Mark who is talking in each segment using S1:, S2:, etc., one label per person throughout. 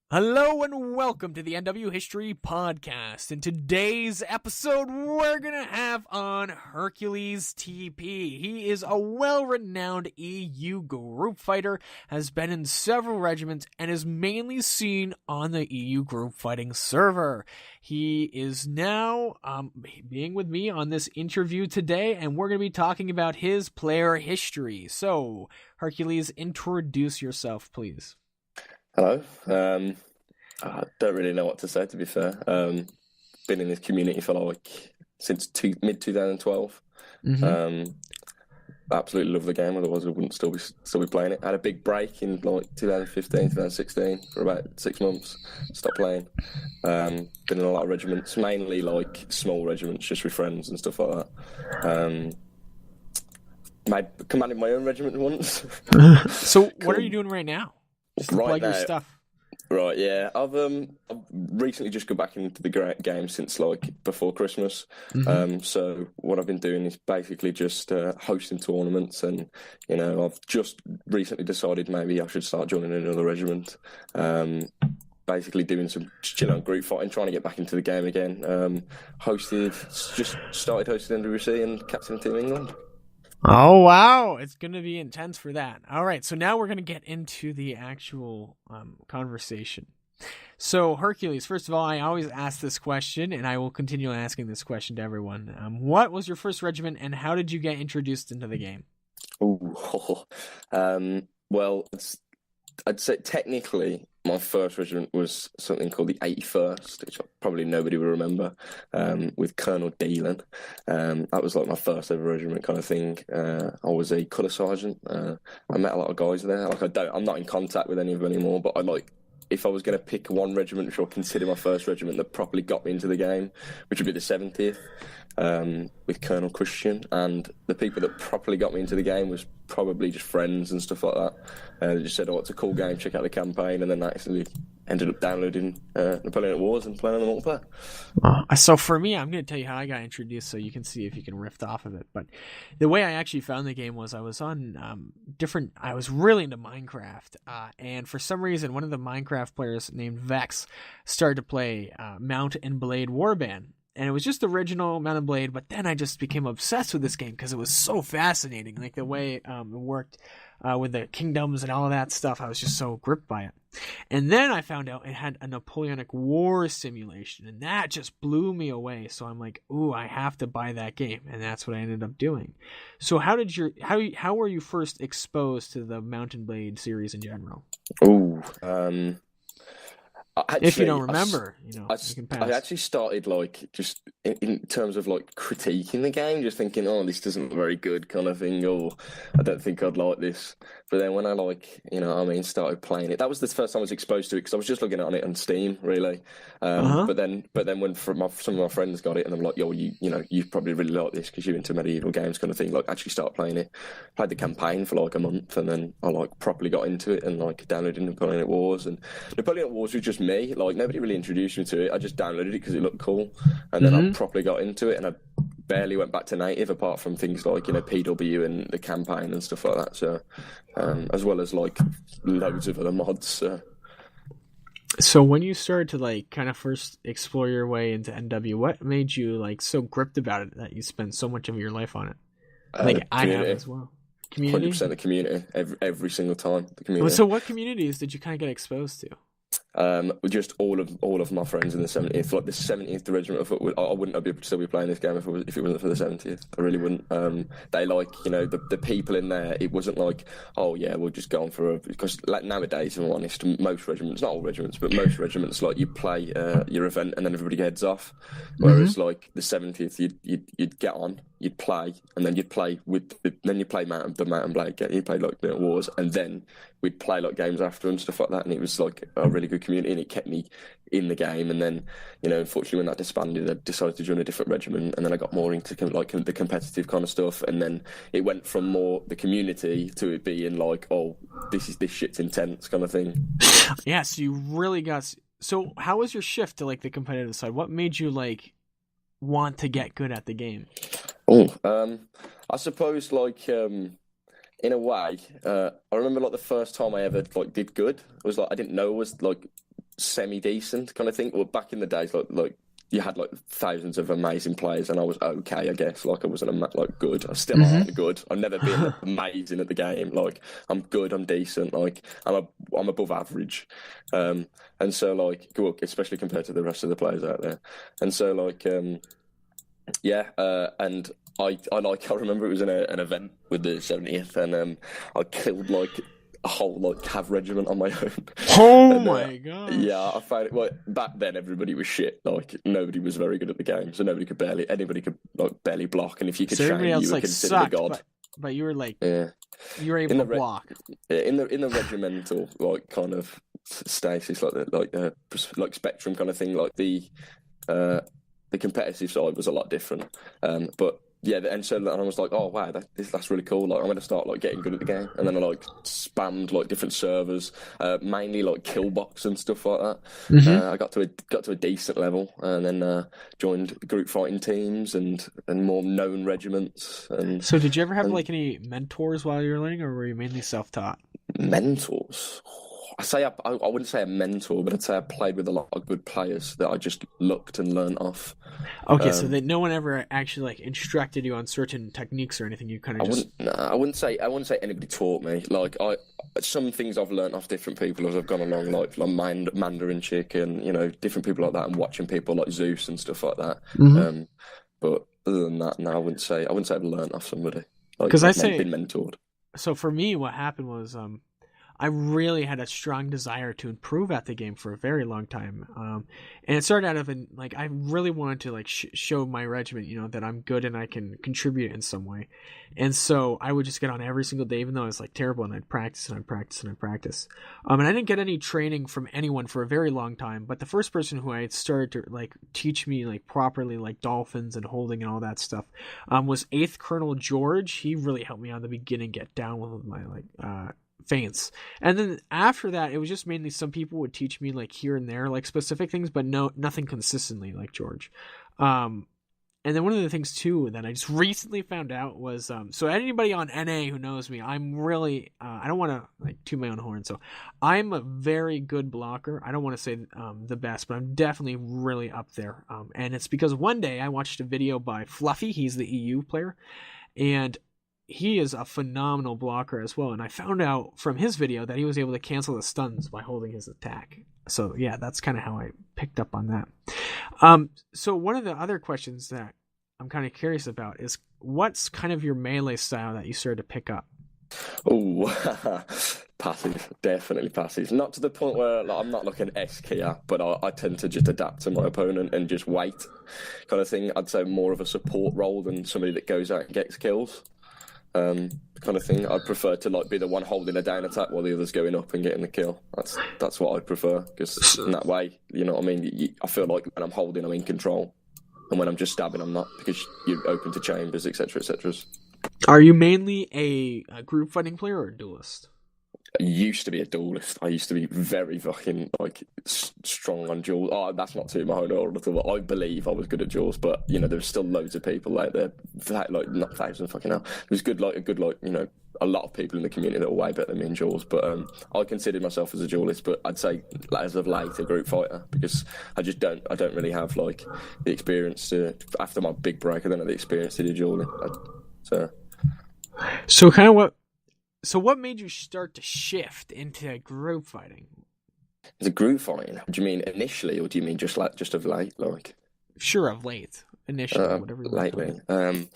S1: Hello and welcome to the NW History Podcast. In today's episode, we're going to have on HerculesTP. He is a well-renowned EU group fighter, has been in several regiments, and is mainly seen on the EU group fighting server. He is now being with me on this interview today, and we're going to be talking about his player history. So, Hercules, introduce yourself, please.
S2: Hello. I don't really know what to say, to be fair. Been in this community for since mid 2012. Absolutely love the game. Otherwise, I wouldn't still be playing it. I had a big break in 2015, 2016 for about 6 months. Stopped playing. Been in a lot of regiments, mainly small regiments, just with friends and stuff like that. Commanded my own regiment once.
S1: So, what are you doing right now? Just to plug your stuff.
S2: Right, yeah. I've recently just got back into the game since before Christmas. So what I've been doing is basically just hosting tournaments, and I've just recently decided maybe I should start joining another regiment. Basically doing some group fighting, trying to get back into the game again. Just started hosting NWC and captain Team England.
S1: Oh, wow. It's going to be intense for that. All right. So now we're going to get into the actual conversation. So, Hercules, first of all, I always ask this question, and I will continue asking this question to everyone. What was your first regiment, and how did you get introduced into the game?
S2: Well, I'd say technically my first regiment was something called the 81st, which probably nobody will remember, with Colonel Dealan. That was my first ever regiment kind of thing. I was a colour sergeant. I met a lot of guys there. I'm not in contact with any of them anymore, but if I was going to pick one regiment which I consider my first regiment that properly got me into the game, which would be the 70th, with Colonel Christian. And the people that properly got me into the game was probably just friends and stuff like that. They just said, it's a cool game, check out the campaign, and then I actually ended up downloading Napoleonic Wars and playing on the multiplayer.
S1: So for me, I'm going to tell you how I got introduced so you can see if you can riff off of it. But the way I actually found the game was I was on I was really into Minecraft. And for some reason, one of the Minecraft players named Vex started to play Mount and Blade Warband. And it was just the original Mount and Blade, but then I just became obsessed with this game because it was so fascinating. The way it worked with the kingdoms and all of that stuff, I was just so gripped by it. And then I found out it had a Napoleonic War simulation, and that just blew me away. So I'm like, ooh, I have to buy that game, and that's what I ended up doing. So how were you first exposed to the Mount and Blade series in general?
S2: Actually,
S1: if you don't remember, you can pass.
S2: I actually started just in terms of critiquing the game, just thinking, this doesn't look very good kind of thing, or I don't think I'd like this. But then when I started playing it, that was the first time I was exposed to it because I was just looking at it on Steam, really. But then when some of my friends got it, and I'm like, yo, you probably really like this because you're into medieval games kind of thing. Actually start playing it. Played the campaign for a month, and then I properly got into it and downloaded Napoleonic Wars. And Napoleonic Wars was just me. Nobody really introduced me to it. I just downloaded it because it looked cool, and then I properly got into it, and I barely went back to native apart from things PW and the campaign and stuff like that. So, as well as loads of other mods.
S1: So when you started to kind of first explore your way into NW, what made you so gripped about it that you spend so much of your life on it? I have as well. Community?
S2: 100% the community, every single time. The community.
S1: So what communities did you kind of get exposed to?
S2: Just all of my friends in the 70th, the 70th regiment. I wouldn't be able to still be playing this game if it wasn't for the 70th. I really wouldn't. They the people in there. It wasn't we'll just go on because nowadays, if I'm honest, most regiments, not all regiments, but most regiments, you play your event and then everybody heads off. Whereas the 70th, you'd get on, you'd play, and then you'd play then you play Mount and Blade. You played Wars, and then we'd play games after and stuff like that, and it was a really good community, and it kept me in the game. And then unfortunately when that disbanded, I decided to join a different regiment, and then I got more into the competitive kind of stuff, and then it went from more the community to it being this shit's intense kind of thing.
S1: Yeah, so you really got. So how was your shift to the competitive side? What made you want to get good at the game?
S2: I suppose in a way, I remember the first time I ever did good was I didn't know it was semi decent kind of thing. Well, back in the days, like you had like thousands of amazing players, and I was okay, I guess. Like I wasn't like good. I still aren't good. I've never been amazing at the game. Like I'm good. I'm decent. Like I'm above average. And so like, well, especially compared to the rest of the players out there. And so like, yeah. And I remember it was in an event with the 70th, and I killed like a whole like cav regiment on my own.
S1: Oh
S2: and,
S1: my god!
S2: Yeah, I found it. Well, back then everybody was shit. Like nobody was very good at the game, so anybody could like barely block. And if you could
S1: So
S2: shine,
S1: everybody else
S2: you were
S1: like
S2: considered a
S1: sucked,
S2: god.
S1: but you were like,
S2: Yeah,
S1: you were able
S2: in
S1: to
S2: the re-
S1: block.
S2: in the regimental like kind of status, like spectrum kind of thing. Like the competitive side was a lot different. But yeah, and so I was like, oh wow, that's really cool. Like I'm going to start like getting good at the game, and then I like spammed like different servers, mainly like Killbox and stuff like that.
S1: Mm-hmm.
S2: I got to a decent level, and then joined group fighting teams and more known regiments. And
S1: So did you ever have like any mentors while you were learning, or were you mainly self-taught?
S2: mentors. I wouldn't say a mentor, but I'd say I played with a lot of good players that I just looked and learned off.
S1: Okay, so that no one ever actually like instructed you on certain techniques or anything. You kind of just
S2: I wouldn't say anybody taught me. Like some things I've learned off different people as I've gone along, like Mandarin Chick and different people like that, and watching people like Zeus and stuff like that.
S1: Mm-hmm.
S2: But other than that, no, I wouldn't say I've learned off somebody. Like,
S1: Because I say
S2: been mentored.
S1: so. For me, what happened was I really had a strong desire to improve at the game for a very long time. And it started out of like I really wanted to like show my regiment, that I'm good and I can contribute in some way. And so I would just get on every single day, even though I was like terrible, and I'd practice and I'd practice and I'd practice. And I didn't get any training from anyone for a very long time. But the first person who I started to like teach me like properly like dolphins and holding and all that stuff was 8th Colonel George. He really helped me out in the beginning get down with my like feints. And then after that, it was just mainly some people would teach me like here and there like specific things, but nothing consistently like George. And then one of the things too that I just recently found out was so anybody on NA who knows me, I'm really I don't want to like toot my own horn, so I'm a very good blocker. I don't want to say the best, but I'm definitely really up there. And it's because one day I watched a video by Fluffy. He's the EU player, and he is a phenomenal blocker as well. And I found out from his video that he was able to cancel the stuns by holding his attack. So yeah, that's kind of how I picked up on that. So one of the other questions that I'm kind of curious about is what's kind of your melee style that you started to pick up?
S2: Oh, passive, definitely passive. Not to the point where like, I'm not like an S keyer, but I tend to just adapt to my opponent and just wait, kind of thing. I'd say more of a support role than somebody that goes out and gets kills. Kind of thing. I'd prefer to like be the one holding a down attack while the other's going up and getting the kill. That's what I'd prefer, because in that way, you know what I mean. I feel like when I'm holding, I'm in control, and when I'm just stabbing, I'm not, because you're open to chambers, etc., etc.
S1: Are you mainly a group fighting player or a duelist?
S2: I used to be a duelist. I used to be very fucking like strong on duels. Oh, that's not too my own order at all. I believe I was good at duels, but there's still loads of people out there, like not thousands, fucking hell. It was a lot of people in the community that were way better than me in duels. But I considered myself as a duelist, but I'd say as of late a group fighter, because I don't really have like the experience to, after my big break. I don't have the experience to do dueling.
S1: So kind of what made you start to shift into group fighting?
S2: The group fighting? Do you mean initially, or do you mean just of late? Like,
S1: sure, of late, initially, whatever.
S2: Lately, I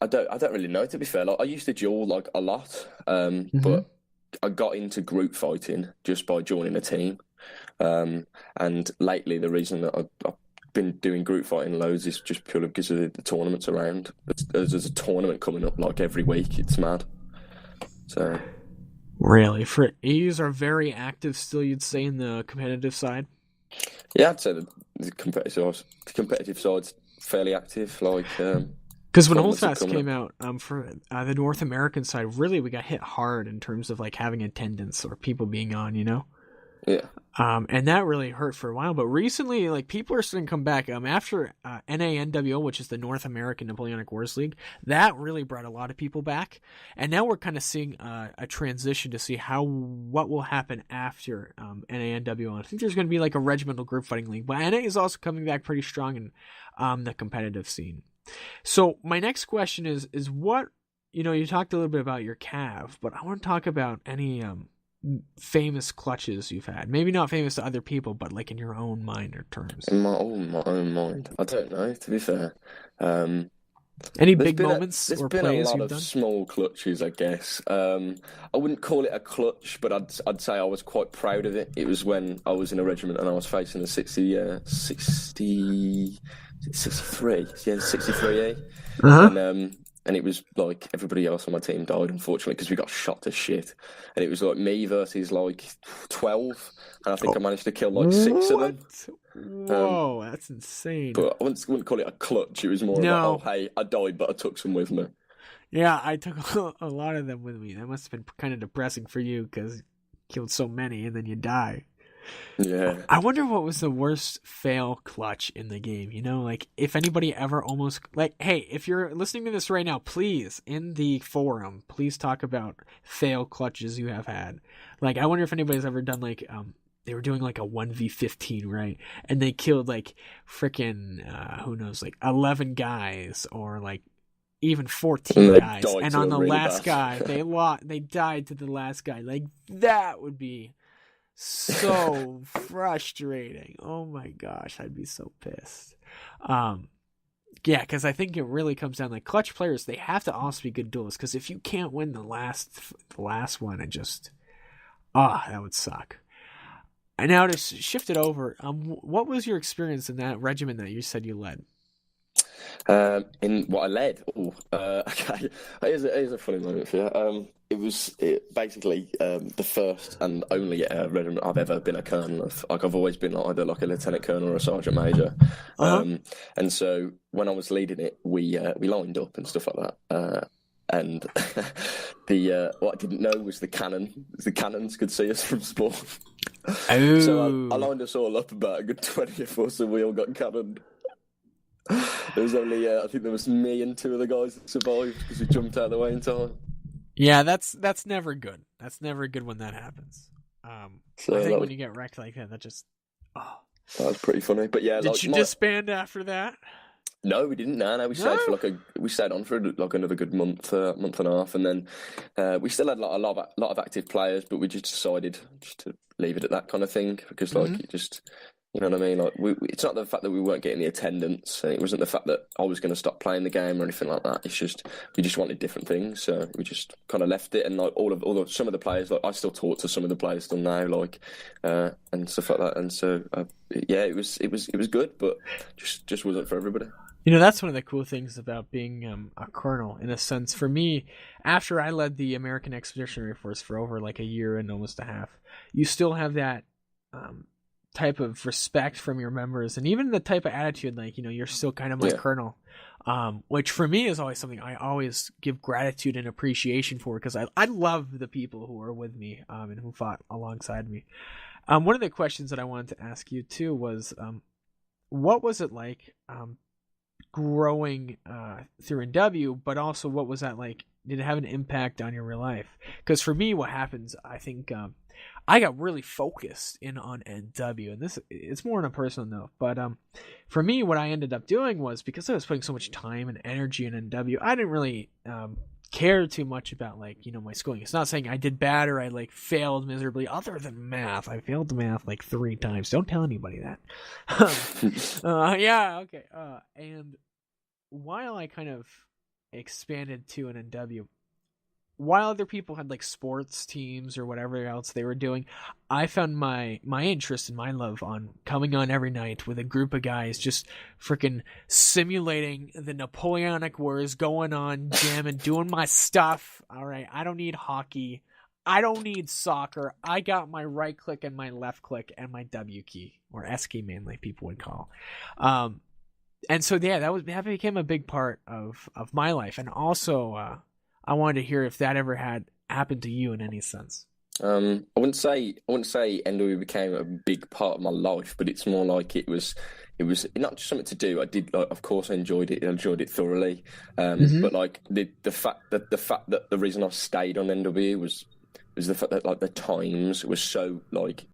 S2: don't really know, to be fair. Like, I used to duel like a lot, but I got into group fighting just by joining a team. And lately, the reason that I've been doing group fighting loads is just purely because of the tournaments around. There's a tournament coming up like every week. It's mad. So
S1: really, for AUs are very active still, you'd say, in the competitive side?
S2: Yeah, I'd say the competitive side's fairly active. Like,
S1: because when Holdfast came out, for the North American side, really we got hit hard in terms of like having attendance or people being on,
S2: Yeah.
S1: And that really hurt for a while. But recently, like, people are starting to come back. After NANWO, which is the North American Napoleonic Wars League, that really brought a lot of people back. And now we're kind of seeing a transition to see what will happen after NANWO. I think there's going to be like a regimental group fighting league. But NA is also coming back pretty strong in the competitive scene. So my next question is what, you talked a little bit about your calf, but I want to talk about any famous clutches you've had. Maybe not famous to other people, but like in your own mind or terms.
S2: In my own mind, I don't know. To be fair,
S1: any big moments
S2: there's
S1: or
S2: been
S1: plays
S2: a lot
S1: you've
S2: of
S1: done?
S2: small clutches, I guess. I wouldn't call it a clutch, but I'd say I was quite proud of it. It was when I was in a regiment and I was facing the 63, 63A, and it was like everybody else on my team died, unfortunately, because we got shot to shit. And it was like me versus like 12, and I think I managed to kill like 6 of them.
S1: Whoa, that's insane.
S2: But I wouldn't call it a clutch. It was more
S1: No.
S2: of hey, I died, but I took some with me.
S1: Yeah, I took a lot of them with me. That must have been kind of depressing for you because you killed so many and then you die.
S2: Yeah.
S1: I wonder what was the worst fail clutch in the game. Like if anybody ever almost like, hey, if you're listening to this right now, please in the forum, please talk about fail clutches you have had. Like I wonder if anybody's ever done like they were doing like a 1v15, right? And they killed like freaking who knows, like 11 guys or like even 14 guys, and on the last guy they died to the last guy. Like that would be so frustrating. Oh my gosh, I'd be so pissed. Yeah, because I think it really comes down like clutch players. They have to also be good duelists, because if you can't win the last one, it just that would suck. And now to shift it over, what was your experience in that regiment that you said you led?
S2: In what I led, okay, here's a funny moment for you. It was basically the first and only regiment I've ever been a colonel of. Like I've always been either like a lieutenant colonel or a sergeant major. And so when I was leading it, we lined up and stuff like that. And what I didn't know was the cannons could see us from spawn.
S1: Oh.
S2: So I lined us all up about a good 20 of us, and we all got cannoned. There was only, I think there was me and 2 of the guys that survived because we jumped out of the way in time.
S1: Yeah, that's never good. That's never good when that happens.
S2: So
S1: I think when you get wrecked like that just... Oh.
S2: That was pretty funny. But yeah,
S1: Did you disband after that?
S2: No, we didn't. No, we stayed for we stayed on for like another good month and a half, and then we still had a lot of active players, but we just decided to leave it at that kind of thing because it just. You know what I mean? Like, it's not the fact that we weren't getting the attendance, and it wasn't the fact that I was going to stop playing the game or anything like that. It's just we just wanted different things, so we just kind of left it. And like some of the players, like I still talk to some of the players still now, like and stuff like that. And so yeah, it was good, but just wasn't for everybody.
S1: That's one of the cool things about being a colonel, in a sense. For me, after I led the American Expeditionary Force for over like a year and almost a half, you still have that type of respect from your members, and even the type of attitude, like you're still kind of my colonel, which for me is always something I always give gratitude and appreciation for, because I love the people who are with me and who fought alongside me. One of the questions that I wanted to ask you too was what was it like growing through NW, but also what was that like? Did it have an impact on your real life? Because for me, what happens, I think I got really focused in on NW, and it's more on a personal note. But for me, what I ended up doing was, because I was putting so much time and energy in NW, I didn't really care too much about like my schooling. It's not saying I did bad or I like failed miserably. Other than math, I failed math like 3 times. Don't tell anybody that. Yeah, okay. And while I kind of expanded to an NW, while other people had like sports teams or whatever else they were doing, I found my interest and my love on coming on every night with a group of guys, just freaking simulating the Napoleonic Wars, going on, jamming, doing my stuff. All right, I don't need hockey. I don't need soccer. I got my right click and my left click and my W key, or S key mainly people would call. And so yeah, that became a big part of my life. And also I wanted to hear if that ever had happened to you in any sense.
S2: I wouldn't say NW became a big part of my life, but it's more like it was not just something to do. I did, like, of course, I enjoyed it thoroughly.
S1: Hmm.
S2: But like the fact that the reason I stayed on NW was the fact that like the times was so like